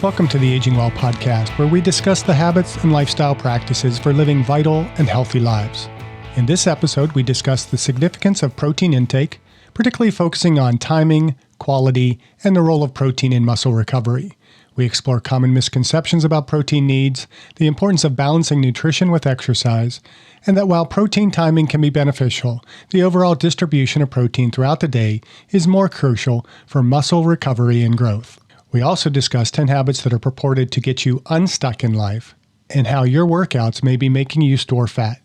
Welcome to the Aging Well podcast, where we discuss the habits and lifestyle practices for living vital and healthy lives. In this episode, we discuss the significance of protein intake, particularly focusing on timing, quality, and the role of protein in muscle recovery. We explore common misconceptions about protein needs, the importance of balancing nutrition with exercise, and that while protein timing can be beneficial, the overall distribution of protein throughout the day is more crucial for muscle recovery and growth. We also discuss 10 habits that are purported to get you unstuck in life and how your workouts may be making you store fat.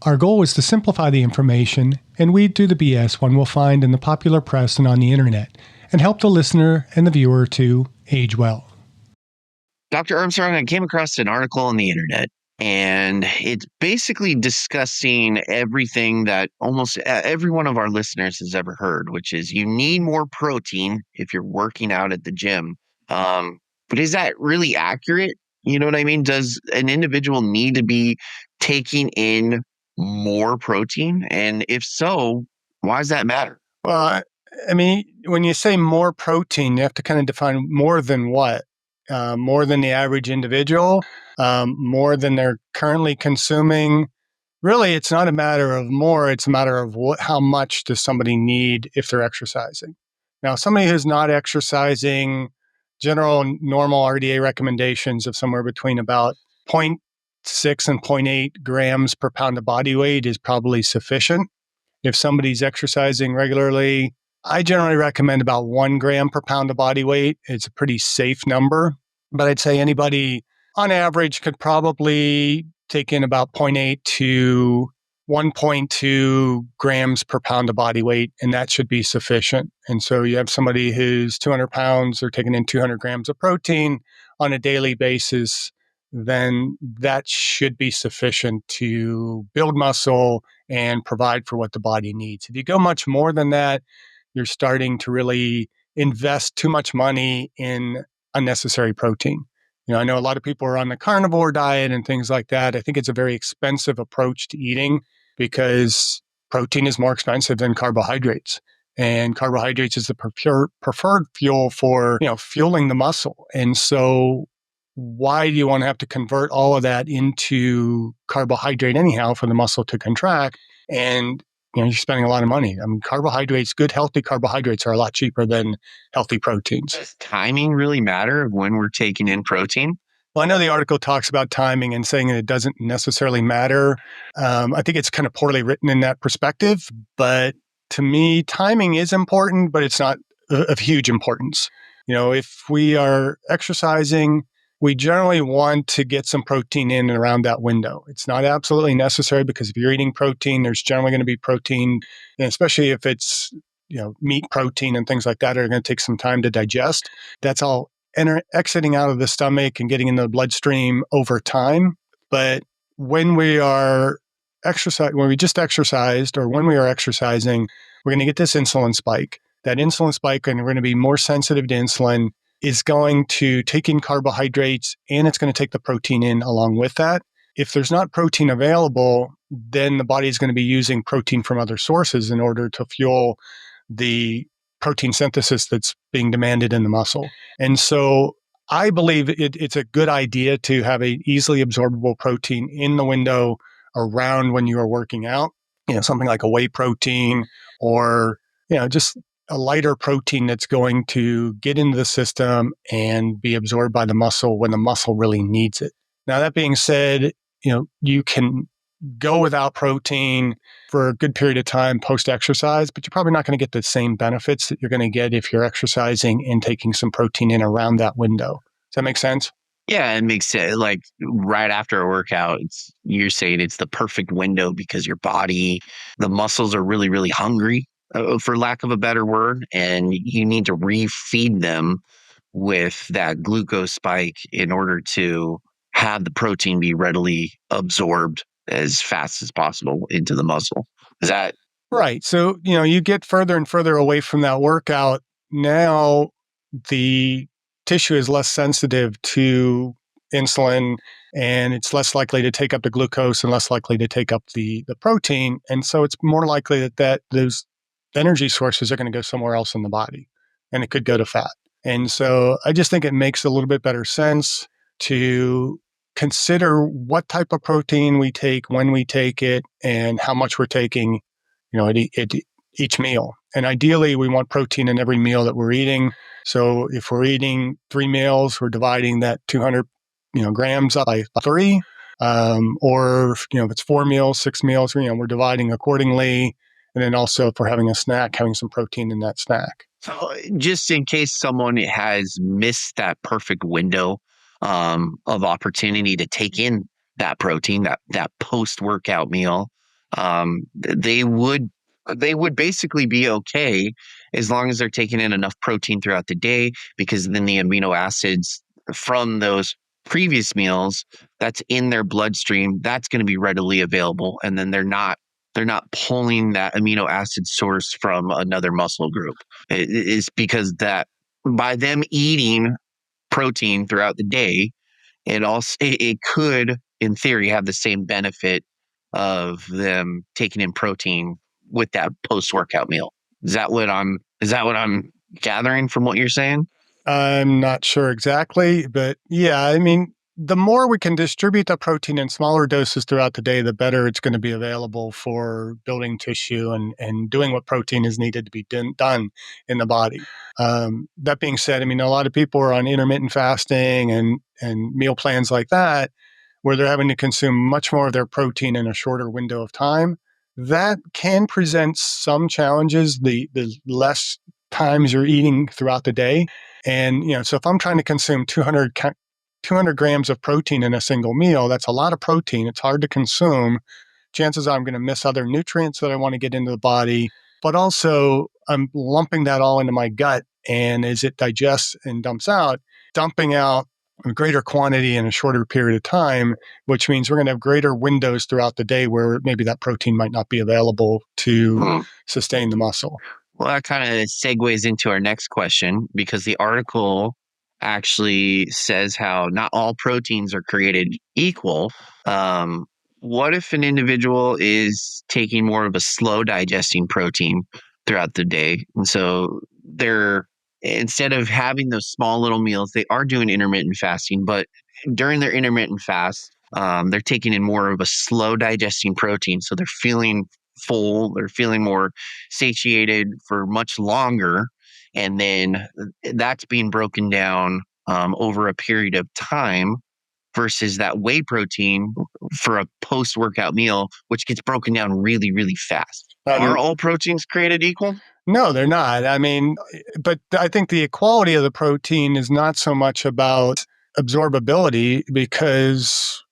Our goal is to simplify the information and weed through the BS one will find in the popular press and on the internet, and help the listener and the viewer to age well. Dr. Armstrong, I came across an article on the internet, and it's basically discussing everything that almost every one of our listeners has ever heard, which is you need more protein if you're working out at the gym. But is that really accurate? You know what I mean? Does an individual need to be taking in more protein? And if so, why does that matter? Well, I mean, when you say more protein, you have to kind of define more than what? More than the average individual, more than they're currently consuming. Really, it's not a matter of more, it's a matter of how much does somebody need if they're exercising. Now, somebody who's not exercising, general normal RDA recommendations of somewhere between about 0.6 and 0.8 grams per pound of body weight is probably sufficient. If somebody's exercising regularly, I generally recommend about 1 gram per pound of body weight. It's a pretty safe number, but I'd say anybody on average could probably take in about 0.8 to 1.2 grams per pound of body weight, and that should be sufficient. And so you have somebody who's 200 pounds, they're taking in 200 grams of protein on a daily basis, then that should be sufficient to build muscle and provide for what the body needs. If you go much more than that, you're starting to really invest too much money in unnecessary protein. You know, I know a lot of people are on the carnivore diet and things like that. I think it's a very expensive approach to eating because protein is more expensive than carbohydrates. And carbohydrates is the preferred fuel for, fueling the muscle. And so why do you want to have to convert all of that into carbohydrate anyhow for the muscle to contract? And you're spending a lot of money. I mean, carbohydrates, good, healthy carbohydrates are a lot cheaper than healthy proteins. Does timing really matter of when we're taking in protein? Well, I know the article talks about timing and saying that it doesn't necessarily matter. I think it's kind of poorly written in that perspective. But to me, timing is important, but it's not of huge importance. If we are exercising, we generally want to get some protein in and around that window. It's not absolutely necessary because if you're eating protein, there's generally going to be protein, and especially if it's meat protein and things like that are going to take some time to digest. That's all exiting out of the stomach and getting into the bloodstream over time. But when we are when we just exercised or when we are exercising, we're going to get this insulin spike. That insulin spike, and we're going to be more sensitive to insulin, is going to take in carbohydrates and it's going to take the protein in along with that. If there's not protein available, then the body is going to be using protein from other sources in order to fuel the protein synthesis that's being demanded in the muscle. And so I believe it's a good idea to have an easily absorbable protein in the window around when you are working out, something like a whey protein or, just a lighter protein that's going to get into the system and be absorbed by the muscle when the muscle really needs it. Now, that being said, you can go without protein for a good period of time post-exercise, but you're probably not going to get the same benefits that you're going to get if you're exercising and taking some protein in around that window. Does that make sense? Yeah, it makes sense. Like right after a workout, you're saying it's the perfect window because your body, the muscles are really, really hungry, for lack of a better word, and you need to refeed them with that glucose spike in order to have the protein be readily absorbed as fast as possible into the muscle. Is that right? So, you get further and further away from that workout. Now, the tissue is less sensitive to insulin and it's less likely to take up the glucose and less likely to take up the protein. And so it's more likely that those energy sources are going to go somewhere else in the body and it could go to fat. And so I just think it makes a little bit better sense to consider what type of protein we take, when we take it, and how much we're taking, at each meal. And ideally, we want protein in every meal that we're eating. So if we're eating 3 meals, we're dividing that 200, grams up by 3. Or if it's 4 meals, 6 meals, we're dividing accordingly. And then also, if we're having a snack, having some protein in that snack. So, just in case someone has missed that perfect window of opportunity to take in that protein, that post workout meal, they would basically be okay as long as they're taking in enough protein throughout the day, because then the amino acids from those previous meals that's in their bloodstream, that's going to be readily available, and then they're not pulling that amino acid source from another muscle group. It is because that by them eating protein throughout the day, it could, in theory, have the same benefit of them taking in protein with that post workout meal. Is that what I'm gathering from what you're saying? I'm not sure exactly, but yeah, I mean, the more we can distribute the protein in smaller doses throughout the day, the better it's going to be available for building tissue and doing what protein is needed to be done in the body. That being said, I mean, a lot of people are on intermittent fasting and meal plans like that, where they're having to consume much more of their protein in a shorter window of time. That can present some challenges the less times you're eating throughout the day. And, so if I'm trying to consume 200 grams of protein in a single meal, that's a lot of protein. It's hard to consume. Chances are I'm going to miss other nutrients that I want to get into the body, but also I'm lumping that all into my gut. And as it digests and dumps out, dumping out a greater quantity in a shorter period of time, which means we're going to have greater windows throughout the day where maybe that protein might not be available to Hmm. sustain the muscle. Well, that kind of segues into our next question, because the article actually says how not all proteins are created equal. Um, what if an individual is taking more of a slow digesting protein throughout the day? And so they're, instead of having those small little meals, they are doing intermittent fasting, but during their intermittent fast, they're taking in more of a slow digesting protein. So they're feeling full, they're feeling more satiated for much longer, and then that's being broken down over a period of time, versus that whey protein for a post workout meal, which gets broken down really, really fast. Are all proteins created equal? No, they're not. I mean, but I think the equality of the protein is not so much about absorbability because,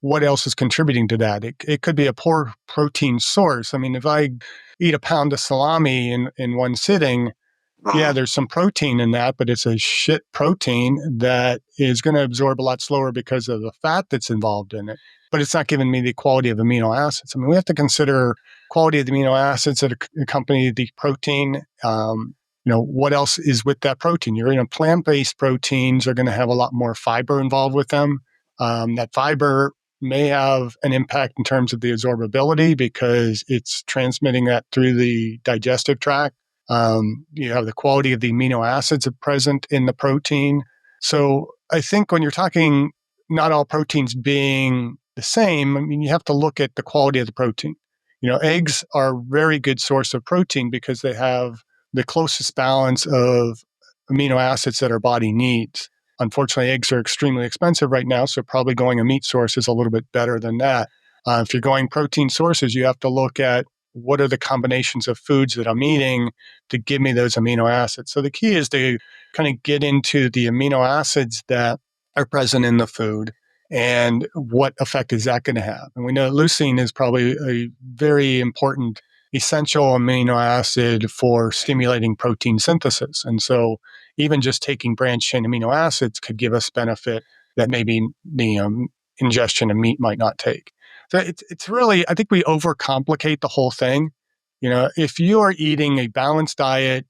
what else is contributing to that? It could be a poor protein source. I mean, if I eat a pound of salami in one sitting, yeah, Uh, there's some protein in that, but it's a shit protein that is going to absorb a lot slower because of the fat that's involved in it. But it's not giving me the quality of amino acids. I mean, we have to consider quality of the amino acids that accompany the protein. What else is with that protein? Plant-based proteins are going to have a lot more fiber involved with them. That fiber may have an impact in terms of the absorbability because it's transmitting that through the digestive tract. You have the quality of the amino acids present in the protein. So I think when you're talking not all proteins being the same, I mean, you have to look at the quality of the protein. Eggs are a very good source of protein because they have the closest balance of amino acids that our body needs. Unfortunately, eggs are extremely expensive right now, so probably going a meat source is a little bit better than that. If you're going protein sources, you have to look at what are the combinations of foods that I'm eating to give me those amino acids. So the key is to kind of get into the amino acids that are present in the food and what effect is that going to have. And we know leucine is probably a very important essential amino acid for stimulating protein synthesis. And so even just taking branched chain amino acids could give us benefit that maybe the ingestion of meat might not take. So it's really, I think we overcomplicate the whole thing. If you are eating a balanced diet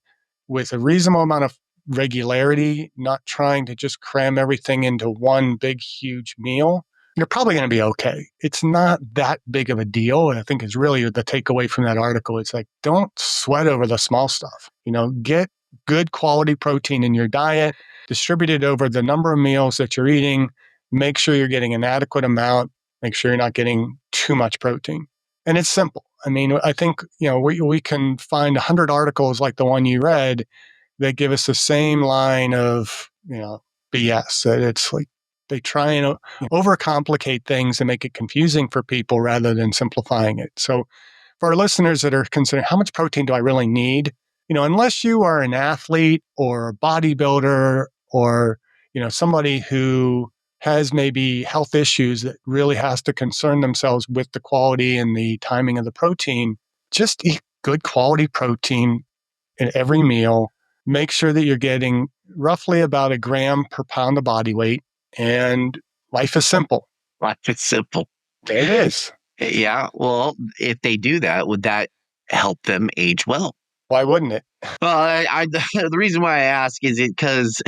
with a reasonable amount of regularity, not trying to just cram everything into one big, huge meal, you're probably going to be okay. It's not that big of a deal. And I think is really the takeaway from that article. It's like, don't sweat over the small stuff. Get good quality protein in your diet, distribute it over the number of meals that you're eating, make sure you're getting an adequate amount, make sure you're not getting too much protein. And it's simple. I mean, I think, we can find 100 articles like the one you read that give us the same line of, BS. That it's like they try and overcomplicate things and make it confusing for people rather than simplifying it. So for our listeners that are considering how much protein do I really need, unless you are an athlete or a bodybuilder or, somebody who has maybe health issues that really has to concern themselves with the quality and the timing of the protein, just eat good quality protein in every meal. Make sure that you're getting roughly about a gram per pound of body weight, and life is simple. Life is simple. It is. Yeah. Well, if they do that, would that help them age well? Why wouldn't it? Well, the reason why I ask is it because,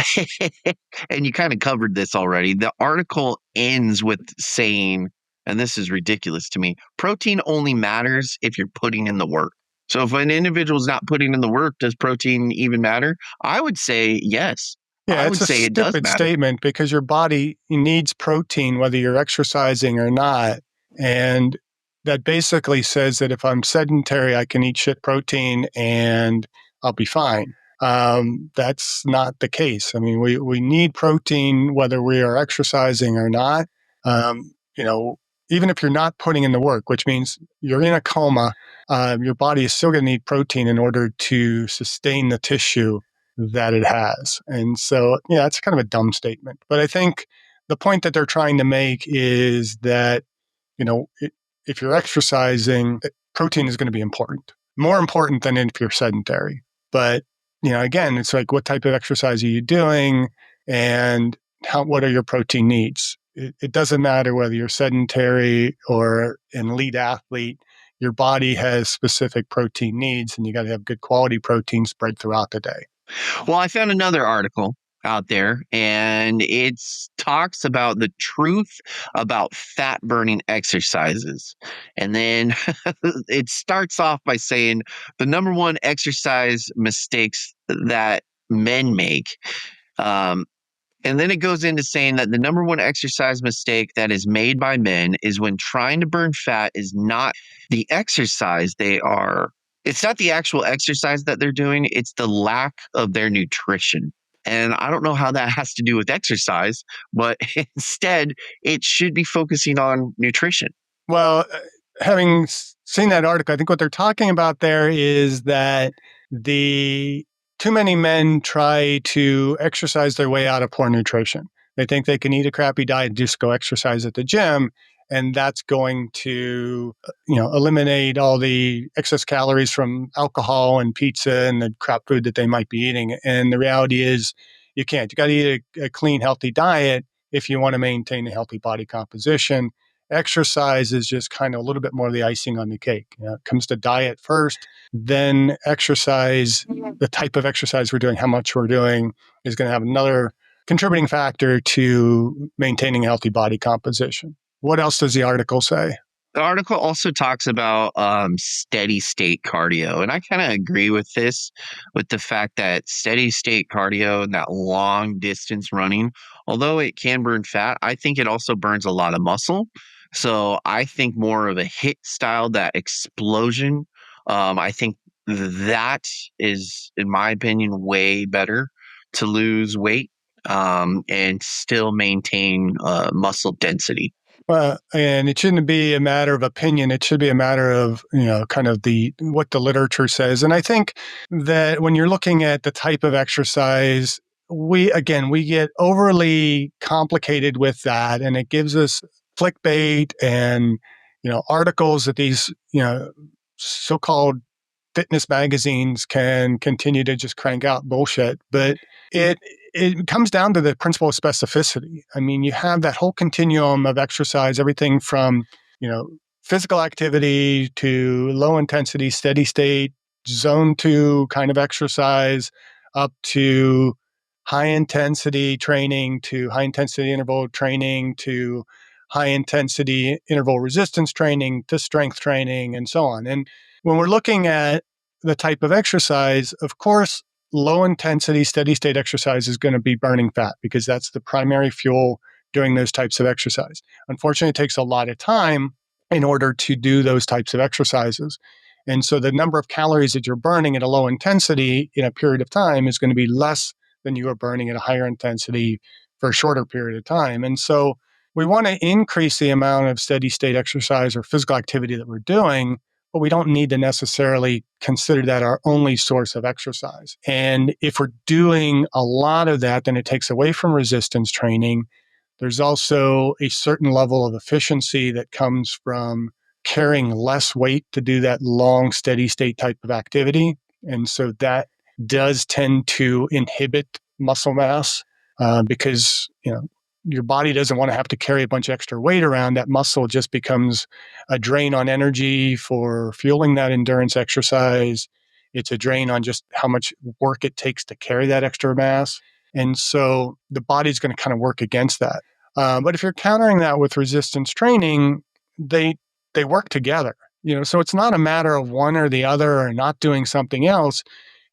and you kind of covered this already. The article ends with saying, and this is ridiculous to me, protein only matters if you're putting in the work. So if an individual is not putting in the work, does protein even matter? I would say yes. Yeah, I it's would a say it does stupid matter. statement because your body needs protein whether you're exercising or not. And that basically says that if I'm sedentary, I can eat shit protein and I'll be fine. That's not the case. I mean, we need protein whether we are exercising or not. Even if you're not putting in the work, which means you're in a coma, your body is still going to need protein in order to sustain the tissue that it has. And so, yeah, it's kind of a dumb statement. But I think the point that they're trying to make is that, you know, if you're exercising, protein is going to be important, more important than if you're sedentary. But, again, it's like, what type of exercise are you doing and what are your protein needs? It doesn't matter whether you're sedentary or an elite athlete. Your body has specific protein needs, and you got to have good quality protein spread throughout the day. Well, I found another article out there, and it talks about the truth about fat burning exercises. And then it starts off by saying the number one exercise mistakes that men make. Um, and then it goes into saying that the number one exercise mistake that is made by men is when trying to burn fat is not the exercise they are, it's not the actual exercise that they're doing, it's the lack of their nutrition. And I don't know how that has to do with exercise, but instead, it should be focusing on nutrition. Well, having seen that article, I think what they're talking about there is that the too many men try to exercise their way out of poor nutrition. They think they can eat a crappy diet and just go exercise at the gym, and that's going to, eliminate all the excess calories from alcohol and pizza and the crap food that they might be eating. And the reality is, you can't. You got to eat a clean, healthy diet if you want to maintain a healthy body composition. Exercise is just kind of a little bit more of the icing on the cake. It comes to diet first, then exercise. The type of exercise we're doing, how much we're doing, is going to have another contributing factor to maintaining a healthy body composition. What else does the article say? The article also talks about steady state cardio. And I kind of agree with this, with the fact that steady state cardio and that long distance running, although it can burn fat, I think it also burns a lot of muscle. So I think more of a hit style, that explosion. I think that is, in my opinion, way better to lose weight and still maintain muscle density. Well, and it shouldn't be a matter of opinion. It should be a matter of, kind of what the literature says. And I think that when you're looking at the type of exercise, we get overly complicated with that, and it gives us clickbait and, articles that these, so-called fitness magazines can continue to just crank out bullshit. But it comes down to the principle of specificity. I mean, you have that whole continuum of exercise, everything from, physical activity to low intensity, steady state, zone 2 kind of exercise, up to high intensity training, to high intensity interval training, to high intensity interval resistance training, to strength training, and so on. And when we're looking at the type of exercise, of course, low intensity, steady state exercise is going to be burning fat because that's the primary fuel during those types of exercise. Unfortunately, it takes a lot of time in order to do those types of exercises. And so the number of calories that you're burning at a low intensity in a period of time is going to be less than you are burning at a higher intensity for a shorter period of time. And so we want to increase the amount of steady state exercise or physical activity that we're doing, but we don't need to necessarily consider that our only source of exercise. And if we're doing a lot of that, then it takes away from resistance training. There's also a certain level of efficiency that comes from carrying less weight to do that long, steady state type of activity. And so that does tend to inhibit muscle mass because, your body doesn't want to have to carry a bunch of extra weight around. That muscle just becomes a drain on energy for fueling that endurance exercise. It's a drain on just how much work it takes to carry that extra mass. And so the body's going to kind of work against that. But if you're countering that with resistance training, they work together. So it's not a matter of one or the other or not doing something else.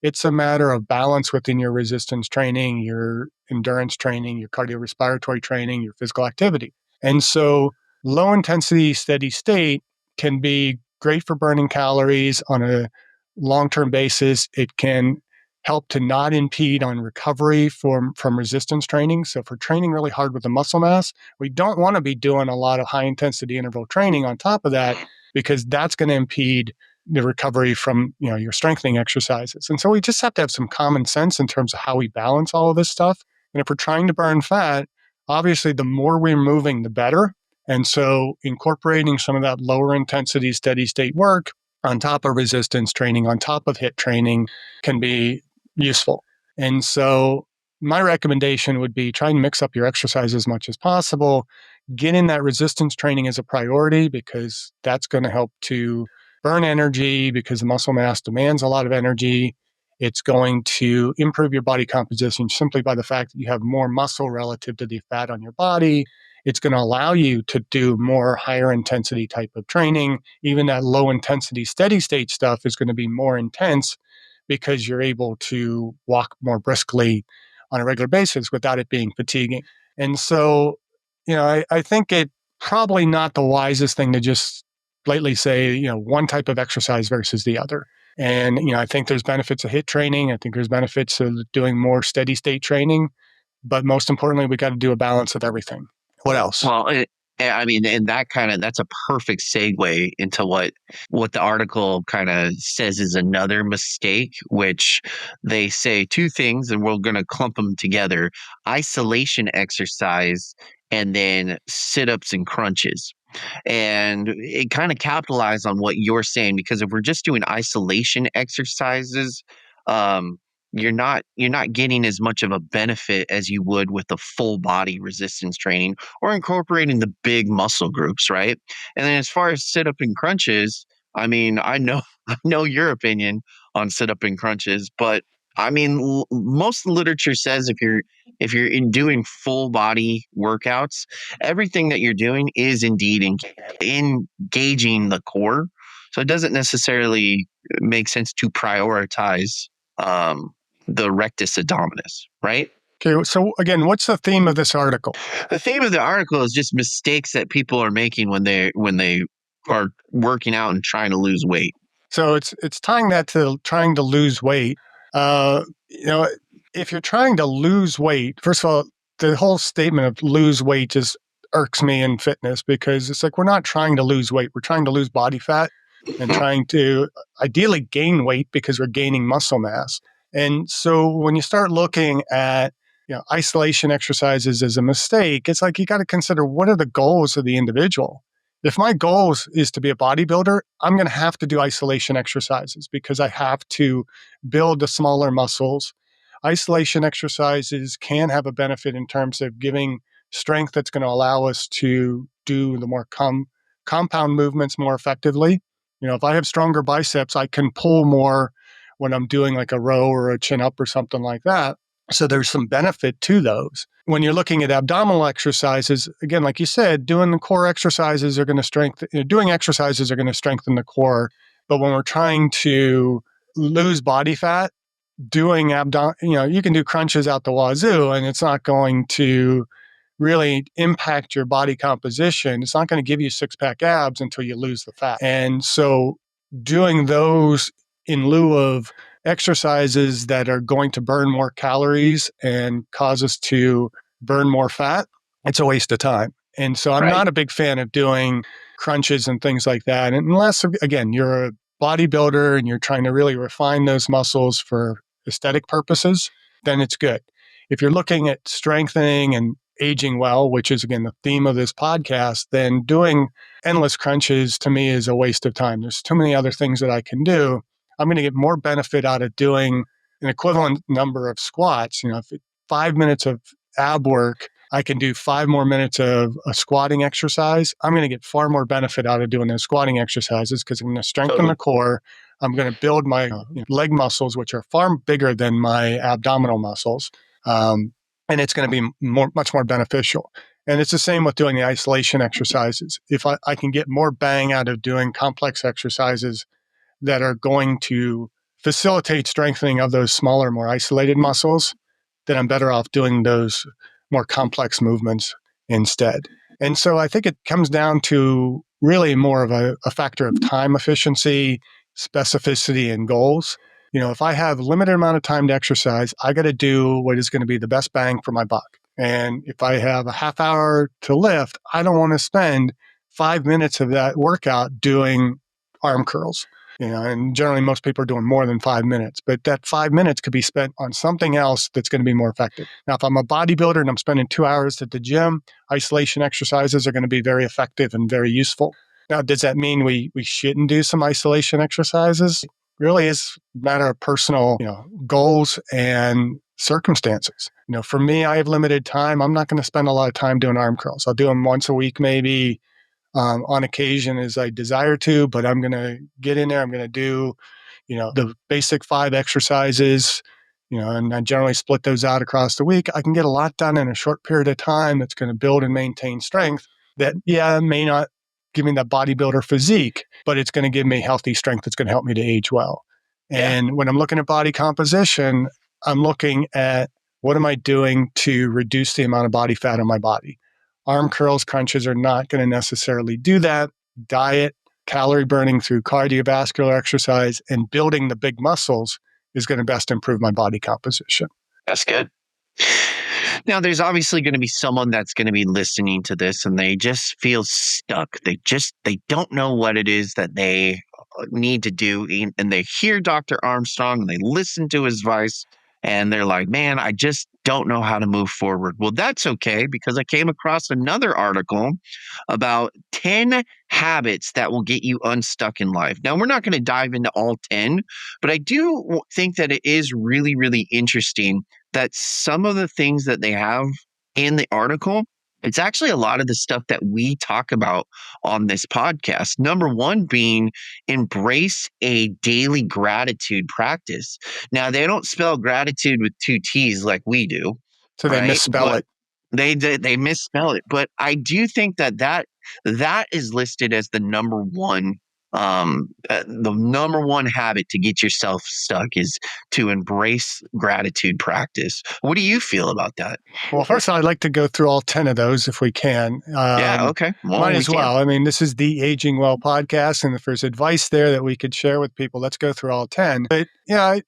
It's a matter of balance within your resistance training, your endurance training, your cardiorespiratory training, your physical activity. And so low intensity, steady state can be great for burning calories on a long-term basis. It can help to not impede on recovery from resistance training. So if we're training really hard with the muscle mass, we don't want to be doing a lot of high intensity interval training on top of that because that's going to impede the recovery from your strengthening exercises. And so we just have to have some common sense in terms of how we balance all of this stuff. And if we're trying to burn fat, obviously the more we're moving, the better. And so incorporating some of that lower intensity steady state work on top of resistance training, on top of HIIT training can be useful. And so my recommendation would be try and mix up your exercise as much as possible. Get in that resistance training as a priority because that's going to help to burn energy because the muscle mass demands a lot of energy. It's going to improve your body composition simply by the fact that you have more muscle relative to the fat on your body. It's going to allow you to do more higher intensity type of training. Even that low intensity steady state stuff is going to be more intense because you're able to walk more briskly on a regular basis without it being fatiguing. And so, I think it probably not the wisest thing to just blatantly say, one type of exercise versus the other. And, I think there's benefits of HIIT training. I think there's benefits of doing more steady state training. But most importantly, we got to do a balance of everything. What else? Well, I mean, and that's a perfect segue into what the article kind of says is another mistake, which they say two things, and we're going to clump them together: isolation exercise and then sit-ups and crunches. And it kind of capitalized on what you're saying, because if we're just doing isolation exercises, um, you're not getting as much of a benefit as you would with the full body resistance training or incorporating the big muscle groups, right? And then as far as sit up and crunches, I mean, I know I know your opinion on sit up and crunches, but I mean, most literature says if you're in doing full body workouts, everything that you're doing is indeed engaging the core. So it doesn't necessarily make sense to prioritize um, the rectus abdominis, right? Okay, so again, what's the theme of this article? The theme of the article is just mistakes that people are making when they are working out and trying to lose weight. So it's tying that to trying to lose weight. Uh, you know, if you're trying to lose weight, first of all, the whole statement of lose weight just irks me in fitness because it's like we're not trying to lose weight. We're trying to lose body fat and trying to ideally gain weight because we're gaining muscle mass. And so when you start looking at isolation exercises as a mistake, it's like you got to consider what are the goals of the individual. If my goal is to be a bodybuilder, I'm going to have to do isolation exercises because I have to build the smaller muscles. Isolation exercises can have a benefit in terms of giving strength that's going to allow us to do the more compound movements more effectively. If I have stronger biceps, I can pull more when I'm doing like a row or a chin up or something like that. So there's some benefit to those. When you're looking at abdominal exercises, again, like you said, doing the core exercises are going to doing exercises are going to strengthen the core. But when we're trying to lose body fat, doing you can do crunches out the wazoo and it's not going to really impact your body composition. It's not going to give you six-pack abs until you lose the fat. And so doing those in lieu of exercises that are going to burn more calories and cause us to burn more fat, it's a waste of time. And so I'm Right. not a big fan of doing crunches and things like that. And unless, again, you're a bodybuilder and you're trying to really refine those muscles for aesthetic purposes, then it's good. If you're looking at strengthening and aging well, which is, again, the theme of this podcast, then doing endless crunches to me is a waste of time. There's too many other things that I can do. I'm going to get more benefit out of doing an equivalent number of squats. If 5 minutes of ab work, I can do 5 more minutes of a squatting exercise. I'm going to get far more benefit out of doing those squatting exercises because I'm going to strengthen the core. I'm going to build my leg muscles, which are far bigger than my abdominal muscles. And it's going to be much more beneficial. And it's the same with doing the isolation exercises. If I can get more bang out of doing complex exercises that are going to facilitate strengthening of those smaller, more isolated muscles, then I'm better off doing those more complex movements instead. And so I think it comes down to really more of a factor of time efficiency, specificity, and goals. If I have a limited amount of time to exercise, I got to do what is going to be the best bang for my buck. And if I have a half hour to lift, I don't want to spend 5 minutes of that workout doing arm curls. And generally most people are doing more than 5 minutes, but that 5 minutes could be spent on something else that's going to be more effective. Now, if I'm a bodybuilder and I'm spending 2 hours at the gym, isolation exercises are going to be very effective and very useful. Now, does that mean we shouldn't do some isolation exercises? Really is a matter of personal, goals and circumstances. For me, I have limited time. I'm not going to spend a lot of time doing arm curls. I'll do them once a week, maybe on occasion as I desire to, but I'm going to get in there. I'm going to do, the basic 5 exercises, and I generally split those out across the week. I can get a lot done in a short period of time that's going to build and maintain strength that, may not give me that bodybuilder physique, but it's going to give me healthy strength that's going to help me to age well. Yeah. And when I'm looking at body composition, I'm looking at what am I doing to reduce the amount of body fat on my body. Arm curls, crunches are not going to necessarily do that. Diet, calorie burning through cardiovascular exercise, and building the big muscles is going to best improve my body composition. That's good. Now, there's obviously going to be someone that's going to be listening to this and they just feel stuck. They don't know what it is that they need to do. And they hear Dr. Armstrong and they listen to his advice and they're like, man, I just don't know how to move forward. Well, that's okay because I came across another article about 10 habits that will get you unstuck in life. Now, we're not going to dive into all 10, but I do think that it is really, really interesting that some of the things that they have in the article, it's actually a lot of the stuff that we talk about on this podcast. Number one being embrace a daily gratitude practice. Now, they don't spell gratitude with 2 T's like we do. So they right? misspell it. They misspell it, but I do think that is listed as the number one habit to get yourself stuck is to embrace gratitude practice. What do you feel about that? Well, first, I'd like to go through all 10 of those if we can. Yeah, okay. Well, might we as can. well. I mean, this is the Aging Well podcast, and if there's advice there that we could share with people, let's go through all 10. But I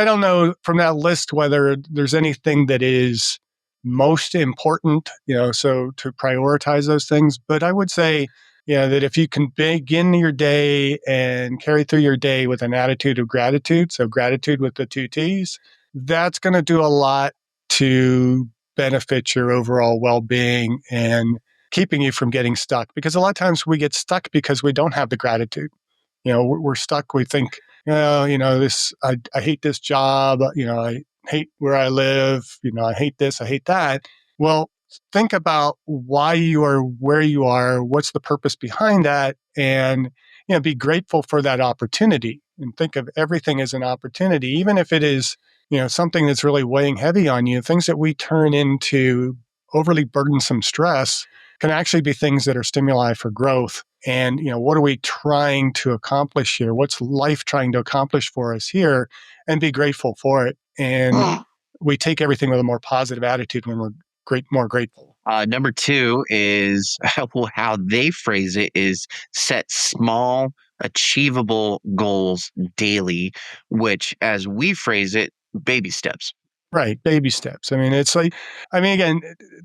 don't know from that list whether there's anything that is most important, so to prioritize those things. But I would say, that if you can begin your day and carry through your day with an attitude of gratitude, so gratitude with the 2 T's, that's going to do a lot to benefit your overall well-being and keeping you from getting stuck. Because a lot of times we get stuck because we don't have the gratitude. We're stuck. We think, this, I hate this job. I hate where I live. I hate this. I hate that. Well, think about why you are where you are. What's the purpose behind that? And, be grateful for that opportunity and think of everything as an opportunity, even if it is, something that's really weighing heavy on you, things that we turn into overly burdensome stress can actually be things that are stimuli for growth. And, what are we trying to accomplish here? What's life trying to accomplish for us here? And be grateful for it. And we take everything with a more positive attitude when we're more grateful. Number two is how they phrase it is set small, achievable goals daily, which, as we phrase it, baby steps. Right, baby steps. It's like, again,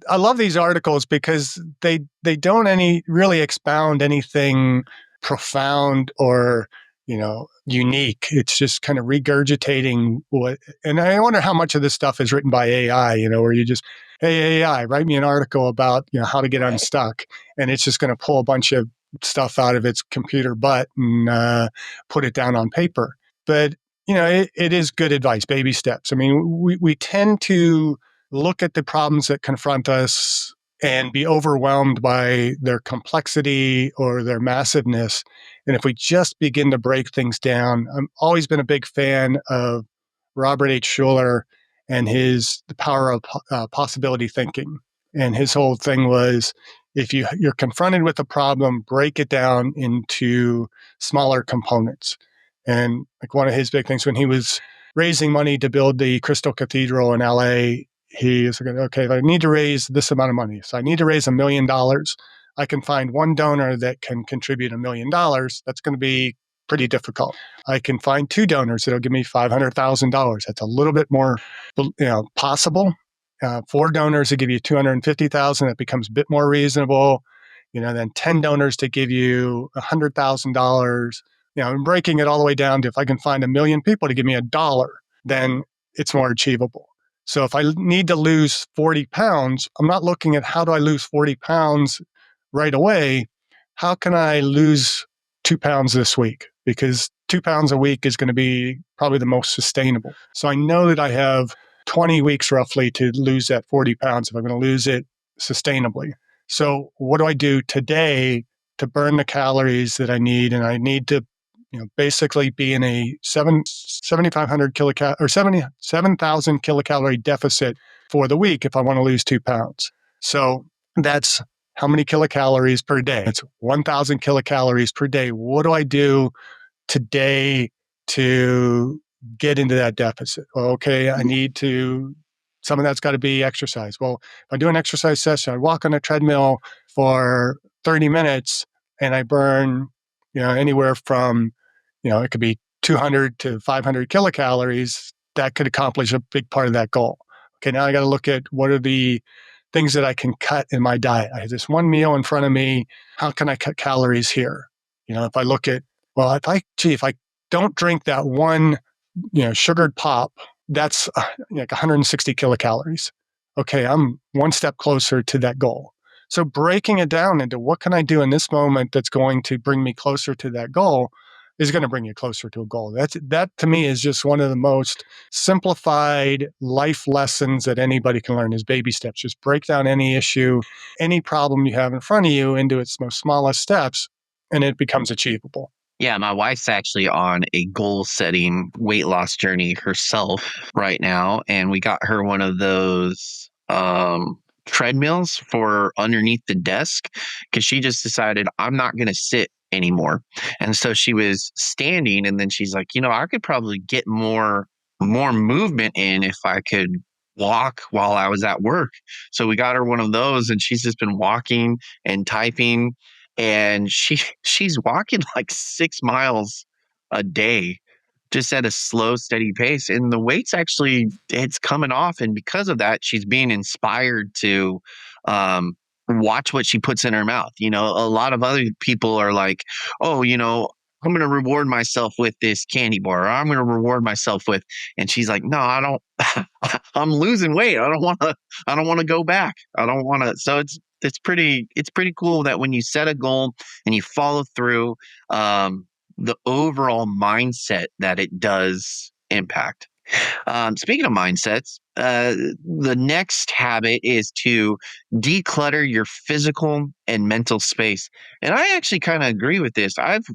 I love these articles because they don't really expound anything profound or unique. It's just kind of regurgitating what. And I wonder how much of this stuff is written by AI. Where you just, hey AI, write me an article about how to get unstuck, and it's just going to pull a bunch of stuff out of its computer butt and put it down on paper. But it is good advice, baby steps. We tend to look at the problems that confront us and be overwhelmed by their complexity or their massiveness. And if we just begin to break things down, I've always been a big fan of Robert H. Schuller and the power of possibility thinking. And his whole thing was, if you're confronted with a problem, break it down into smaller components. And like one of his big things when he was raising money to build the Crystal Cathedral in LA, he was like, okay, if I need to raise this amount of money, so I need to raise $1 million. I can find one donor that can contribute $1 million. That's going to be pretty difficult. I can find two donors that'll give me $500,000. That's a little bit more, possible. Four donors to give you $250,000. That becomes a bit more reasonable. Then 10 donors to give you $100,000. I'm breaking it all the way down to if I can find 1 million people to give me $1, then it's more achievable. So if I need to lose 40 pounds, I'm not looking at how do I lose 40 pounds right away. How can I lose 2 pounds this week? Because 2 pounds a week is going to be probably the most sustainable. So I know that I have 20 weeks roughly to lose that 40 pounds if I'm going to lose it sustainably. So what do I do today to burn the calories that I need? And I need to basically be in a 7,500 kilocal or 7,000 kilocalorie deficit for the week if I want to lose 2 pounds. So that's how many kilocalories per day? It's 1,000 kilocalories per day. What do I do today to get into that deficit? Well, okay, I need to, some of that's got to be exercise. Well, if I do an exercise session, I walk on a treadmill for 30 minutes and I burn, anywhere from, it could be 200 to 500 kilocalories. That could accomplish a big part of that goal. Okay, now I got to look at what are the things that I can cut in my diet. I have this one meal in front of me. How can I cut calories here? If I look at, well, if I don't drink that one, sugared pop, that's like 160 kilocalories. Okay, I'm one step closer to that goal. So breaking it down into what can I do in this moment that's going to bring me closer to that goal is going to bring you closer to a goal. That to me is just one of the most simplified life lessons that anybody can learn is baby steps. Just break down any issue, any problem you have in front of you into its most smallest steps, and it becomes achievable. Yeah, my wife's actually on a goal setting weight loss journey herself right now. And we got her one of those treadmills for underneath the desk because she just decided I'm not going to sit anymore. And so she was standing and then she's like, I could probably get more movement in if I could walk while I was at work. So we got her one of those and she's just been walking and typing and she's walking like 6 miles a day just at a slow steady pace and the weight's actually it's coming off and because of that she's being inspired to watch what she puts in her mouth. A lot of other people are like, oh, I'm going to reward myself with this candy bar or I'm going to reward myself with, and she's like, no, I don't. I'm losing weight. I don't want to go back. I don't want to. So it's pretty cool that when you set a goal and you follow through, the overall mindset that it does impact. Speaking of mindsets, the next habit is to declutter your physical and mental space. And I actually kind of agree with this. I've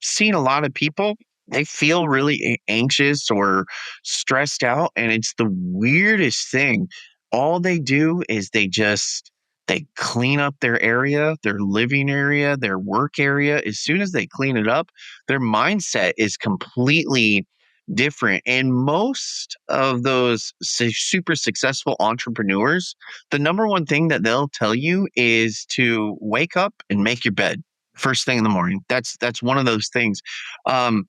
seen a lot of people, they feel really anxious or stressed out, and it's the weirdest thing. All they do is they just they clean up their area, their living area, their work area. As soon as they clean it up, their mindset is completely different. And most of those super successful entrepreneurs, the number one thing that they'll tell you is to wake up and make your bed first thing in the morning. That's one of those things. Um,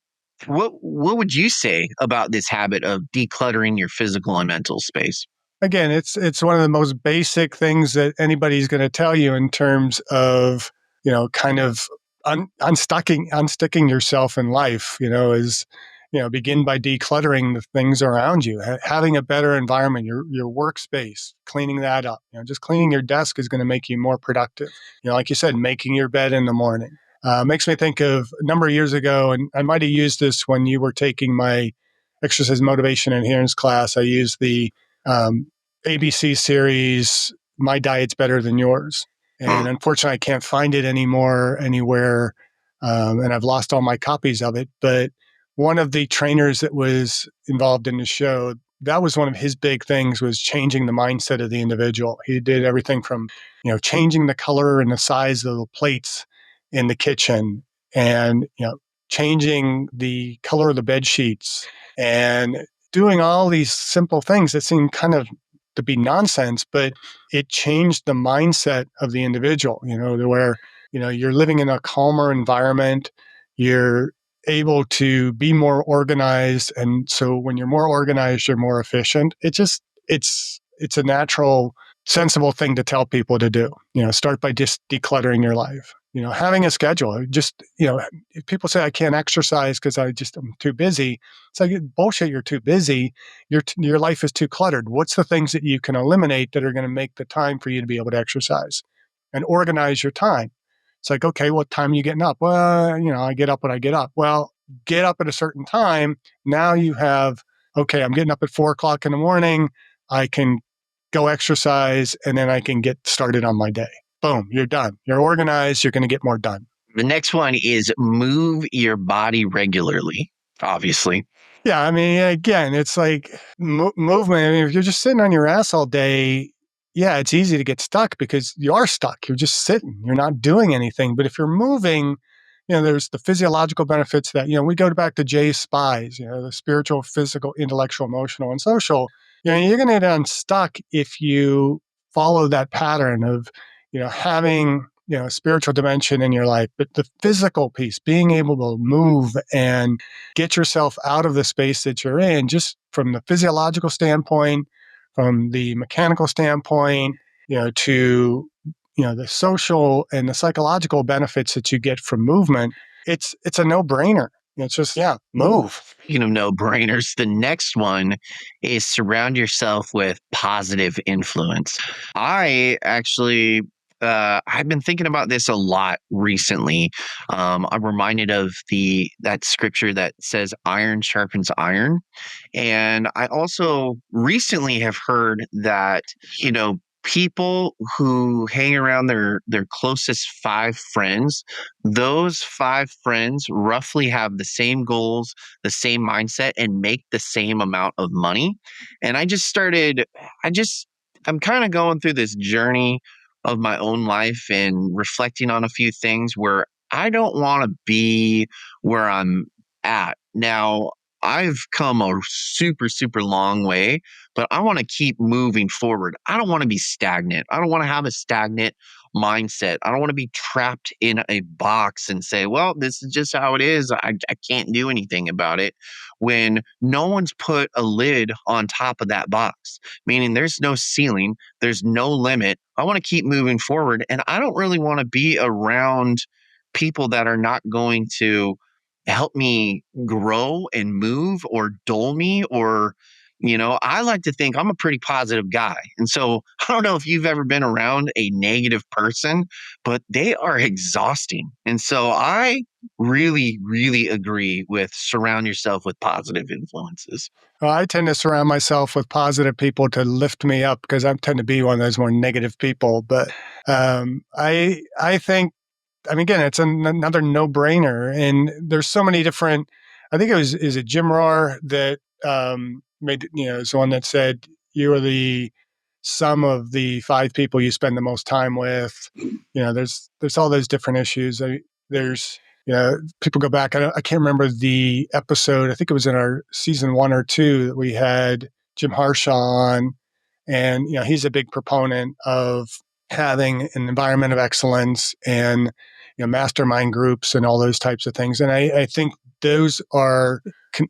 what would you say about this habit of decluttering your physical and mental space? Again, it's one of the most basic things that anybody's going to tell you in terms of, kind of unsticking yourself in life. Is, begin by decluttering the things around you, having a better environment, your workspace, cleaning that up. Just cleaning your desk is going to make you more productive. Like you said, making your bed in the morning. Makes me think of a number of years ago, and I might have used this when you were taking my exercise motivation and adherence class. I used the um, ABC series, My Diet's Better Than Yours. And unfortunately, I can't find it anymore anywhere. And I've lost all my copies of it. But one of the trainers that was involved in the show, that was one of his big things, was changing the mindset of the individual. He did everything from, changing the color and the size of the plates in the kitchen, and, changing the color of the bed sheets, and doing all these simple things that seem kind of to be nonsense, but it changed the mindset of the individual, to where, you're living in a calmer environment, you're able to be more organized. And so when you're more organized, you're more efficient. It's a natural, sensible thing to tell people to do. Start by just decluttering your life. Having a schedule. Just, if people say I can't exercise because I'm too busy, it's like bullshit. You're too busy. Your life is too cluttered. What's the things that you can eliminate that are going to make the time for you to be able to exercise, and organize your time? It's like, okay, what time are you getting up? Well, I get up when I get up. Well, get up at a certain time. Now you have, okay, I'm getting up at 4 o'clock in the morning. I can go exercise, and then I can get started on my day. Boom, you're done. You're organized. You're going to get more done. The next one is move your body regularly, obviously. Yeah, I mean, again, it's like movement. I mean, if you're just sitting on your ass all day, yeah, it's easy to get stuck because you are stuck. You're just sitting. You're not doing anything. But if you're moving, there's the physiological benefits that, we go back to Jay's spies, the spiritual, physical, intellectual, emotional, and social. You're going to get unstuck if you follow that pattern of, having, spiritual dimension in your life, but the physical piece, being able to move and get yourself out of the space that you're in, just from the physiological standpoint, from the mechanical standpoint, to, the social and the psychological benefits that you get from movement. It's a no-brainer. It's just, yeah, move. No brainers. The next one is surround yourself with positive influence. I actually, I've been thinking about this a lot recently. I'm reminded of that scripture that says iron sharpens iron. And I also recently have heard that, people who hang around their closest five friends, those five friends roughly have the same goals, the same mindset, and make the same amount of money. And I just I'm kind of going through this journey of my own life and reflecting on a few things where I don't want to be where I'm at. Now, I've come a super, super long way, but I want to keep moving forward. I don't want to be stagnant. I don't want to have a stagnant mindset. I don't want to be trapped in a box and say, well, this is just how it is. I can't do anything about it when no one's put a lid on top of that box, meaning there's no ceiling, there's no limit. I want to keep moving forward. And I don't really want to be around people that are not going to help me grow and move or dull me or I like to think I'm a pretty positive guy. And so I don't know if you've ever been around a negative person, but they are exhausting. And so I really, really agree with surround yourself with positive influences. Well, I tend to surround myself with positive people to lift me up because I tend to be one of those more negative people. But I think, I mean, again, it's another no-brainer. And there's so many different. I think is it Jim Rohr that made, is the one that said you are the some of the 5 people you spend the most time with. There's all those different issues. There's people go back. I can't remember the episode. I think it was in our season 1 or 2 that we had Jim Harshaw on, and he's a big proponent of having an environment of excellence and mastermind groups and all those types of things. And I think those are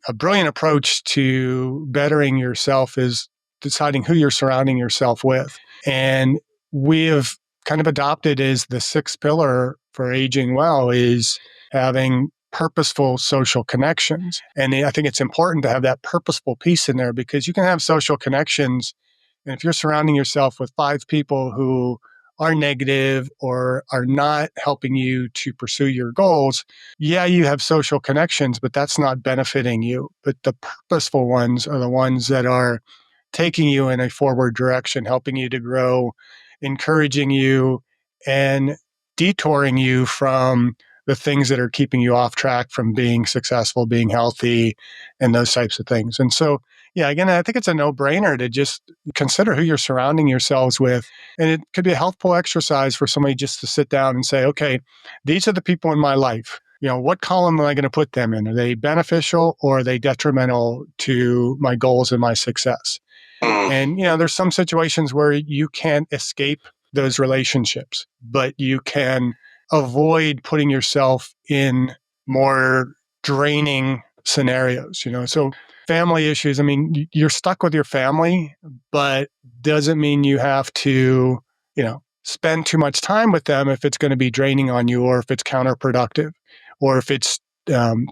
a brilliant approach to bettering yourself, is deciding who you're surrounding yourself with. And we have kind of adopted as the 6th pillar for aging well is having purposeful social connections. And I think it's important to have that purposeful piece in there, because you can have social connections, and if you're surrounding yourself with 5 people who are negative or are not helping you to pursue your goals, yeah, you have social connections, but that's not benefiting you. But the purposeful ones are the ones that are taking you in a forward direction, helping you to grow, encouraging you, and detouring you from the things that are keeping you off track from being successful, being healthy, and those types of things. And so, yeah, again, I think it's a no-brainer to just consider who you're surrounding yourselves with. And it could be a helpful exercise for somebody just to sit down and say, okay, these are the people in my life. What column am I going to put them in? Are they beneficial or are they detrimental to my goals and my success? And, there's some situations where you can't escape those relationships, but you can avoid putting yourself in more draining scenarios. So family issues, I mean, you're stuck with your family, but doesn't mean you have to, spend too much time with them if it's going to be draining on you, or if it's counterproductive, or if it's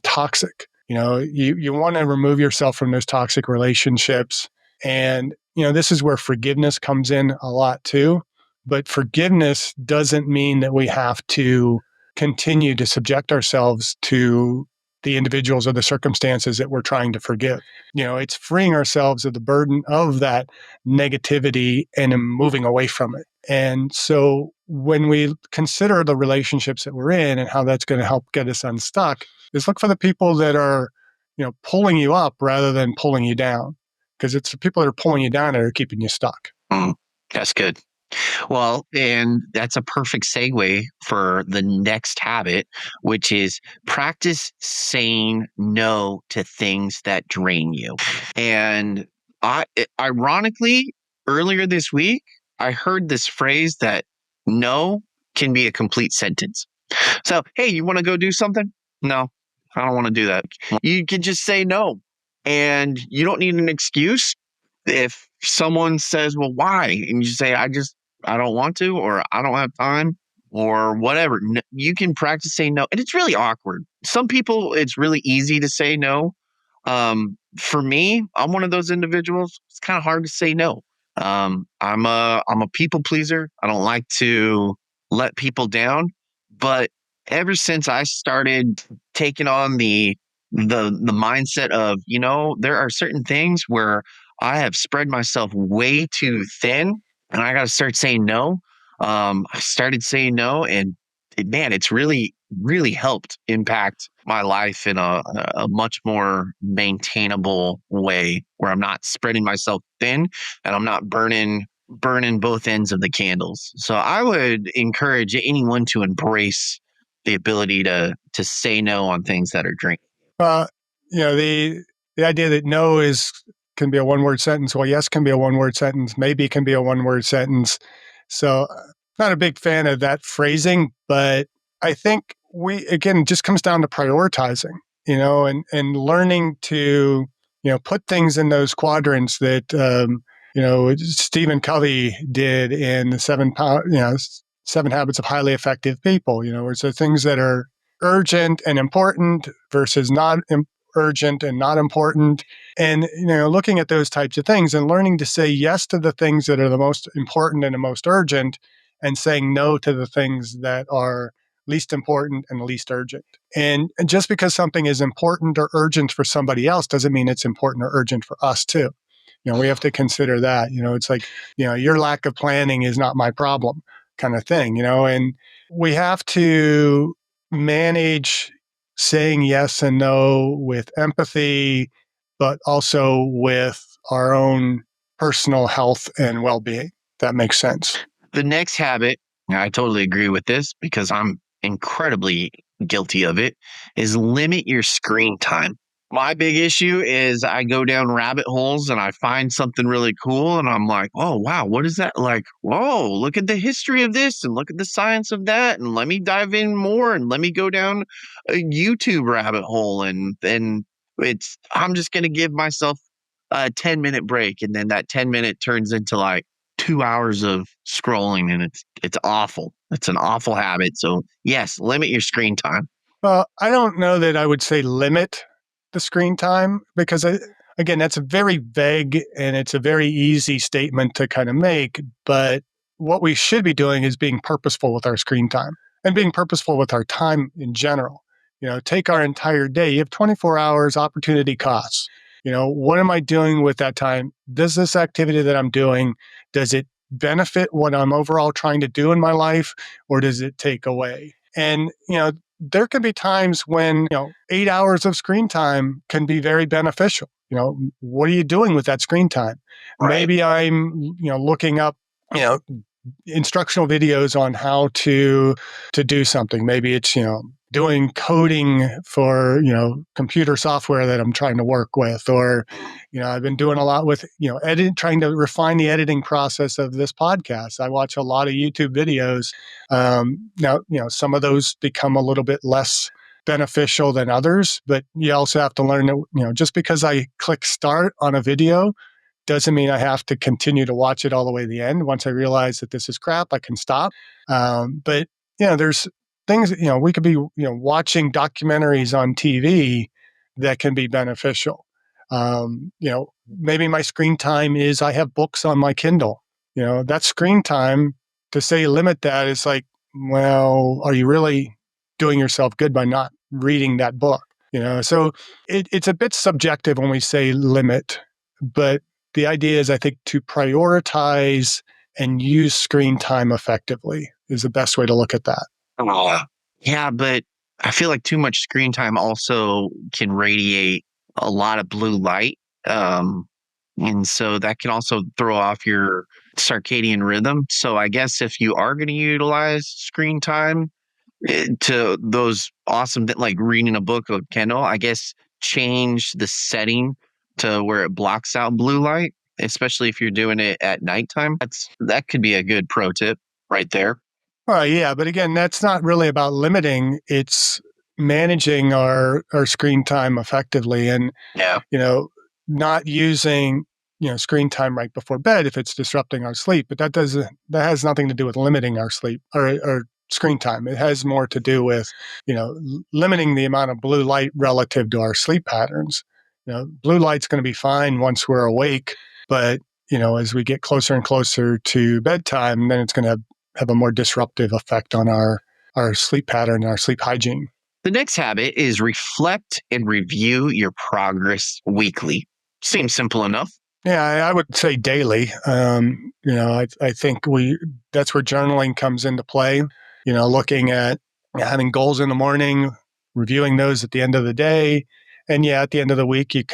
toxic. You want to remove yourself from those toxic relationships. And, this is where forgiveness comes in a lot too. But forgiveness doesn't mean that we have to continue to subject ourselves to the individuals or the circumstances that we're trying to forgive. It's freeing ourselves of the burden of that negativity and moving away from it. And so when we consider the relationships that we're in and how that's going to help get us unstuck, is look for the people that are, pulling you up rather than pulling you down. Because it's the people that are pulling you down that are keeping you stuck. That's good. Well, and that's a perfect segue for the next habit, which is practice saying no to things that drain you. And ironically, earlier this week, I heard this phrase that no can be a complete sentence. So, hey, you want to go do something? No, I don't want to do that. You can just say no, and you don't need an excuse. If someone says, well, why? And you say, I don't want to, or I don't have time, or whatever. You can practice saying no. And it's really awkward. Some people, it's really easy to say no. For me, I'm one of those individuals. It's kind of hard to say no. I'm a people pleaser. I don't like to let people down. But ever since I started taking on the mindset of, there are certain things where I have spread myself way too thin, and I got to start saying no. I started saying no, and man, it's really, really helped impact my life in a much more maintainable way, where I'm not spreading myself thin and I'm not burning both ends of the candles. So I would encourage anyone to embrace the ability to say no on things that are draining. Uh, the idea that no can be a one-word sentence. Well, yes can be a one-word sentence. Maybe can be a one-word sentence. So, not a big fan of that phrasing, but I think it just comes down to prioritizing. And learning to put things in those quadrants that Stephen Covey did in the 7 Habits of Highly Effective People. Where it's the things that are urgent and important versus not urgent and not important. And, looking at those types of things and learning to say yes to the things that are the most important and the most urgent, and saying no to the things that are least important and least urgent. And just because something is important or urgent for somebody else doesn't mean it's important or urgent for us too. We have to consider that. It's like, your lack of planning is not my problem kind of thing, and we have to manage saying yes and no with empathy, but also with our own personal health and well-being. That makes sense. The next habit, and I totally agree with this because I'm incredibly guilty of it, is limit your screen time. My big issue is I go down rabbit holes and I find something really cool and I'm like, oh, wow, what is that? Like, whoa, look at the history of this and look at the science of that. And let me dive in more and let me go down a YouTube rabbit hole. And then I'm just going to give myself a 10-minute break. And then that 10-minute turns into like 2 hours of scrolling and it's awful. It's an awful habit. So yes, limit your screen time. Well, I don't know that I would say limit the screen time because, again, that's very vague and it's a very easy statement to kind of make. But what we should be doing is being purposeful with our screen time and being purposeful with our time in general. Take our entire day. You have 24 hours opportunity costs. What am I doing with that time? Does this activity that I'm doing, does it benefit what I'm overall trying to do in my life, or does it take away? And, there can be times when, 8 hours of screen time can be very beneficial. What are you doing with that screen time? Right. Maybe I'm, looking up, instructional videos on how to do something. Maybe it's, doing coding for, computer software that I'm trying to work with, or, I've been doing a lot with, trying to refine the editing process of this podcast. I watch a lot of YouTube videos. Now, some of those become a little bit less beneficial than others, but you also have to learn that, just because I click start on a video doesn't mean I have to continue to watch it all the way to the end. Once I realize that this is crap, I can stop. But there's things, we could be, watching documentaries on TV that can be beneficial. Maybe my screen time is I have books on my Kindle. That screen time, to say limit that is like, well, are you really doing yourself good by not reading that book? So it's a bit subjective when we say limit, but the idea is, I think, to prioritize and use screen time effectively is the best way to look at that. Yeah, but I feel like too much screen time also can radiate a lot of blue light. And so that can also throw off your circadian rhythm. So I guess if you are going to utilize screen time to those awesome, like reading a book or Kindle, I guess change the setting to where it blocks out blue light, especially if you're doing it at nighttime. That could be a good pro tip right there. Yeah, but again, that's not really about limiting. It's managing our screen time effectively, and Yeah. not using screen time right before bed if it's disrupting our sleep. But that has nothing to do with limiting our sleep or screen time. It has more to do with limiting the amount of blue light relative to our sleep patterns. Blue light's going to be fine once we're awake, but as we get closer and closer to bedtime, then it's going to have a more disruptive effect on our sleep pattern and our sleep hygiene. The next habit is reflect and review your progress weekly. Seems simple enough. Yeah, I would say daily. I think that's where journaling comes into play. Looking at having goals in the morning, reviewing those at the end of the day, and at the end of the week, you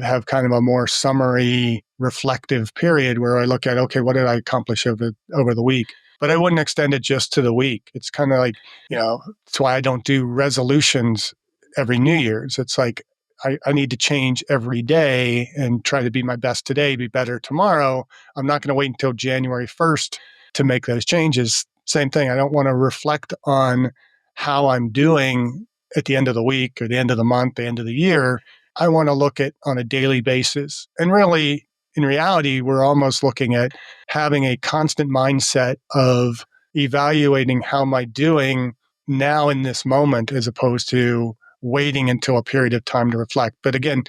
have kind of a more summary, reflective period where I look at, okay, what did I accomplish over the week? But I wouldn't extend it just to the week. It's kind of like, that's why I don't do resolutions every New Year's. It's like I need to change every day and try to be my best today, be better tomorrow. I'm not going to wait until January 1st to make those changes. Same thing. I don't want to reflect on how I'm doing at the end of the week or the end of the month, the end of the year. I want to look at on a daily basis. And really, in reality, we're almost looking at having a constant mindset of evaluating how am I doing now in this moment, as opposed to waiting until a period of time to reflect. But again,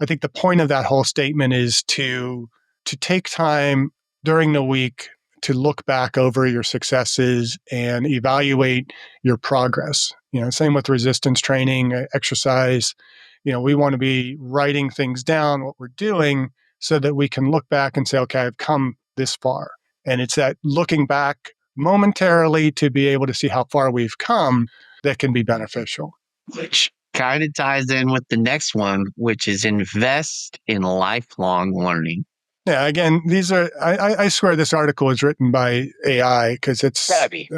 I think the point of that whole statement is to take time during the week to look back over your successes and evaluate your progress. Same with resistance training, exercise. We want to be writing things down, what we're doing, so that we can look back and say, okay, I've come this far. And it's that looking back momentarily to be able to see how far we've come that can be beneficial. Which kind of ties in with the next one, which is invest in lifelong learning. Yeah, again, these are, I swear this article is written by AI because Gotta be.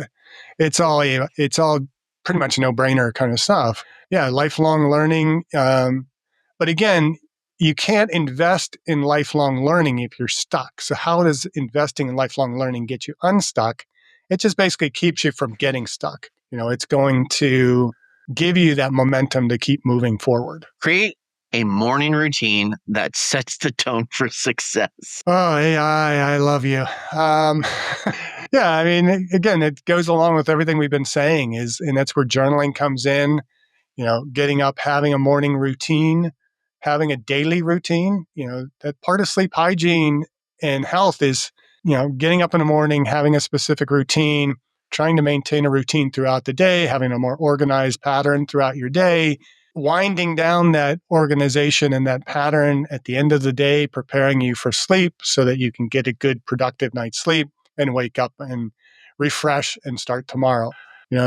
it's all pretty much no brainer kind of stuff. Yeah, lifelong learning. But again, you can't invest in lifelong learning if you're stuck. So how does investing in lifelong learning get you unstuck? It just basically keeps you from getting stuck. It's going to give you that momentum to keep moving forward. Create a morning routine that sets the tone for success. Oh, AI, I love you. Yeah, I mean, again, it goes along with everything we've been saying and that's where journaling comes in, getting up, having a morning routine, having a daily routine, that part of sleep hygiene and health is, getting up in the morning, having a specific routine, trying to maintain a routine throughout the day, having a more organized pattern throughout your day, winding down that organization and that pattern at the end of the day, preparing you for sleep so that you can get a good, productive night's sleep and wake up and refresh and start tomorrow.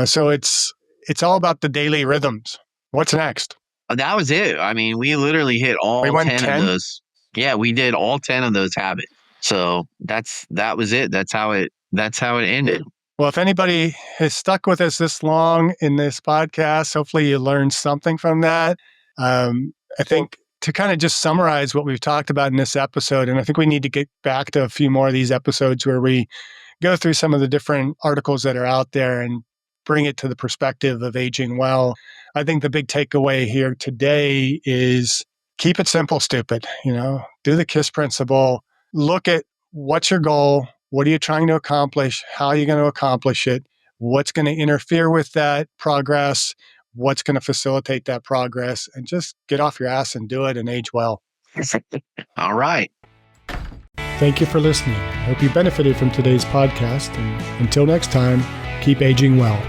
So it's all about the daily rhythms. What's next? That was it. I mean, we literally hit We all went 10 of 10. those. Yeah, we did all 10 of those habits. So that was it. That's how it ended. Well, if anybody has stuck with us this long in this podcast, hopefully you learned something from that. I think to kind of just summarize what we've talked about in this episode, and I think we need to get back to a few more of these episodes where we go through some of the different articles that are out there and bring it to the perspective of aging well. I think the big takeaway here today is keep it simple, stupid. Do the KISS principle. Look at what's your goal? What are you trying to accomplish? How are you going to accomplish it? What's going to interfere with that progress? What's going to facilitate that progress? And just get off your ass and do it and age well. All right. Thank you for listening. I hope you benefited from today's podcast. And until next time, keep aging well.